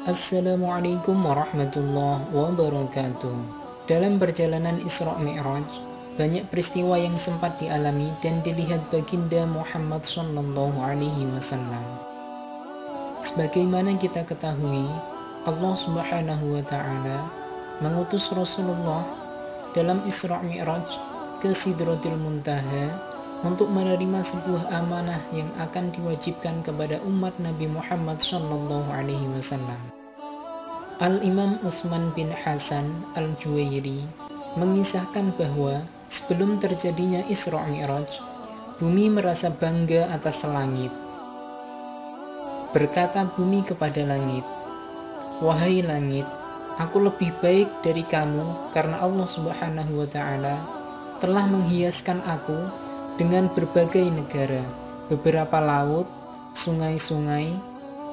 Assalamualaikum warahmatullahi wabarakatuh. Dalam perjalanan Isra Mi'raj, banyak peristiwa yang sempat dialami dan dilihat baginda Muhammad SAW. Sebagaimana kita ketahui, Allah Subhanahu wa Ta'ala mengutus Rasulullah dalam Isra Mi'raj ke Sidratul Muntaha untuk menerima sebuah amanah yang akan diwajibkan kepada umat Nabi Muhammad SAW. Al-Imam Utsman bin Hasan Al-Juwairi mengisahkan bahwa sebelum terjadinya Isra Mi'raj, bumi merasa bangga atas langit. Berkata bumi kepada langit, "Wahai langit, aku lebih baik dari kamu karena Allah Subhanahu wa Ta'ala telah menghiaskan aku dengan berbagai negara, beberapa laut, sungai-sungai,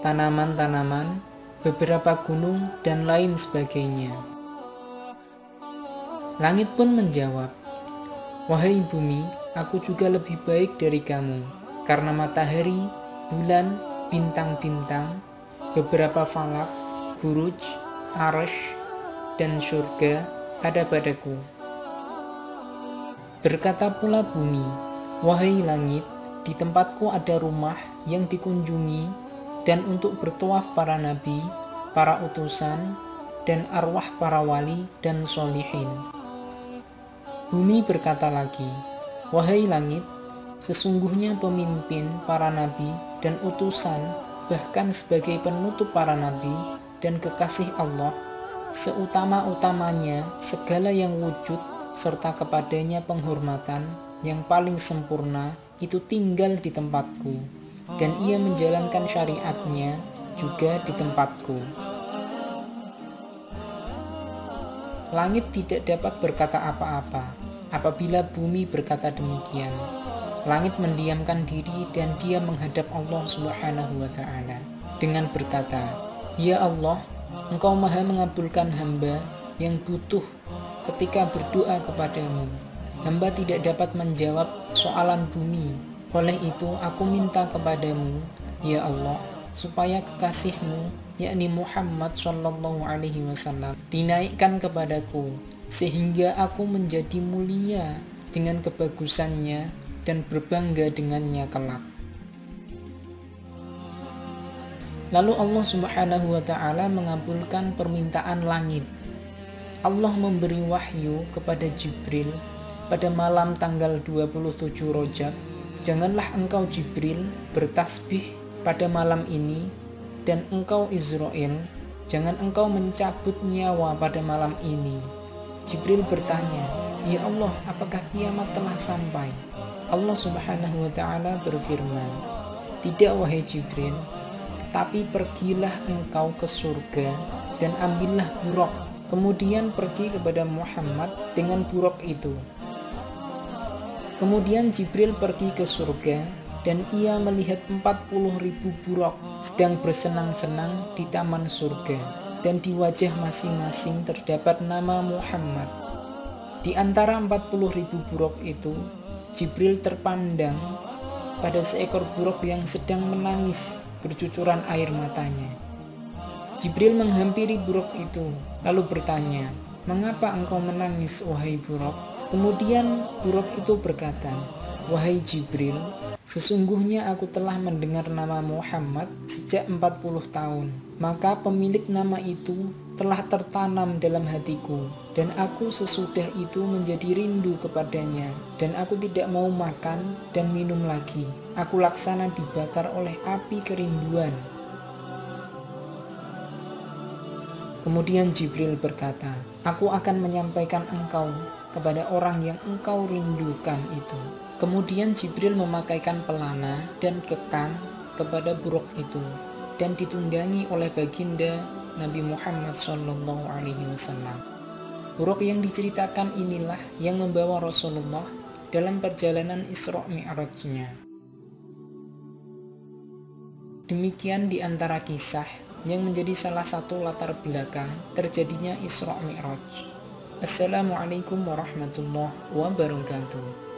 tanaman-tanaman, beberapa gunung, dan lain sebagainya." Langit pun menjawab, "Wahai bumi, aku juga lebih baik dari kamu, karena matahari, bulan, bintang-bintang, beberapa falak, buruj, arsy, dan surga ada padaku." Berkata pula bumi, "Wahai langit, di tempatku ada rumah yang dikunjungi dan untuk bertawaf para nabi, para utusan, dan arwah para wali dan sholihin." Bumi berkata lagi, "Wahai langit, sesungguhnya pemimpin para nabi dan utusan, bahkan sebagai penutup para nabi dan kekasih Allah, seutama-utamanya segala yang wujud serta kepadanya penghormatan yang paling sempurna itu tinggal di tempatku, dan ia menjalankan syariatnya juga di tempatku." Langit tidak dapat berkata apa-apa apabila bumi berkata demikian. Langit mendiamkan diri dan dia menghadap Allah Subhanahu wa Ta'ala dengan berkata, "Ya Allah, Engkau maha mengabulkan hamba yang butuh ketika berdoa kepadamu. Hamba tidak dapat menjawab soalan bumi. Oleh itu aku minta kepadamu, ya Allah, supaya kekasihmu, yakni Muhammad SAW, dinaikkan kepadaku, sehingga aku menjadi mulia dengan kebagusannya dan berbangga dengannya kelak." Lalu Allah Subhanahu wa Ta'ala mengabulkan permintaan langit. Allah memberi wahyu kepada Jibril pada malam tanggal 27 Rajab, "Janganlah engkau Jibril bertasbih pada malam ini, dan engkau Israel, jangan engkau mencabut nyawa pada malam ini." Jibril bertanya, "Ya Allah, apakah kiamat telah sampai?" Allah Subhanahu wa Ta'ala berfirman, "Tidak wahai Jibril, tetapi pergilah engkau ke surga dan ambillah buraq. Kemudian pergi kepada Muhammad dengan buraq itu." Kemudian Jibril pergi ke surga dan ia melihat 40.000 buraq sedang bersenang-senang di taman surga, dan di wajah masing-masing terdapat nama Muhammad. Di antara 40.000 buraq itu, Jibril terpandang pada seekor buraq yang sedang menangis bercucuran air matanya. Jibril menghampiri buraq itu lalu bertanya, "Mengapa engkau menangis, wahai buraq?" Kemudian buraq itu berkata, "Wahai Jibril, sesungguhnya aku telah mendengar nama Muhammad sejak 40 tahun. Maka pemilik nama itu telah tertanam dalam hatiku, dan aku sesudah itu menjadi rindu kepadanya, dan aku tidak mau makan dan minum lagi. Aku laksana dibakar oleh api kerinduan." Kemudian Jibril berkata, "Aku akan menyampaikan engkau kepada orang yang engkau rindukan itu." Kemudian Jibril memakaikan pelana dan kekang kepada buraq itu, dan ditunggangi oleh baginda Nabi Muhammad SAW. Buraq yang diceritakan inilah yang membawa Rasulullah dalam perjalanan Isra Mi'rajnya. Demikian di antara kisah yang menjadi salah satu latar belakang terjadinya Isra Mi'raj. Assalamualaikum warahmatullahi wabarakatuh.